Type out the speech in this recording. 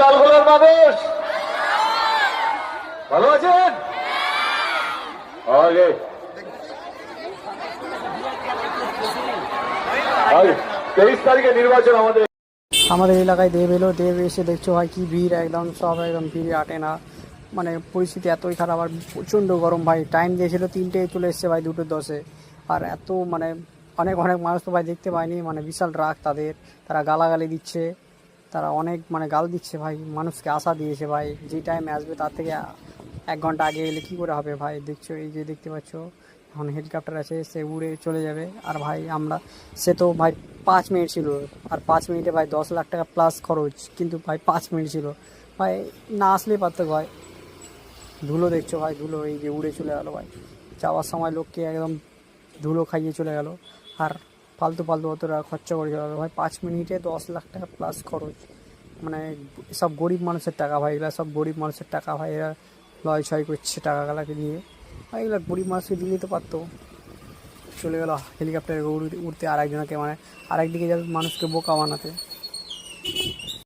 লালগোলার মানুষ ভালো আছেন? 23 তারিখে নির্বাচন আমাদের এলাকায় দেব এলো। দেব এসে দেখছো ভাই কি ভিড়, একদম সব একদম ভিড় আটে না, মানে পরিস্থিতি এতই খারাপ। আর প্রচণ্ড গরম ভাই, টাইম দিয়েছিল 3টে, চলে এসছে ভাই 2:10। আর এত মানে অনেক অনেক মানুষ তো ভাই দেখতে পায়নি, মানে বিশাল রাগ তাদের, তারা গালাগালি দিচ্ছে, তারা অনেক মানে গাল দিচ্ছে ভাই, মানুষকে আশা দিয়েছে ভাই যে টাইমে আসবে তার থেকে 1 ঘন্টা আগে এলে কী করে হবে ভাই। দেখছো এই যে দেখতে পাচ্ছ এখন হেলিকপ্টার আছে, সে উড়ে চলে যাবে। আর ভাই আমরা, সে তো ভাই 5 মিনিট ছিল, আর 5 মিনিটে ভাই 10 লাখ টাকা প্লাস খরচ, কিন্তু ভাই 5 মিনিট ছিল ভাই, না আসলেই পারতো ভাই। ধুলো দেখছো ভাই, ধুলো এই যে উড়ে চলে গেলো ভাই, যাওয়ার সময় লোককে একদম ধুলো খাইয়ে চলে গেল। আর ফালতু ফালতু অত টাকা খরচা করে চলে গেলো ভাই, 5 মিনিটে 10 লাখ টাকা প্লাস খরচ। মানে সব গরিব মানুষের টাকা ভাই, এগুলো সব গরিব মানুষের টাকা ভাই, এরা লয় ছয় করছে টাকাগুলাকে নিয়ে ভাই, এগুলো গরিব মানুষকে দিলেই তো পারতো। চলে গেল হেলিকপ্টারে উড়তে আরেকজনকে, মানে আরেকদিকে যাবে মানুষকে বোকা বানাতে।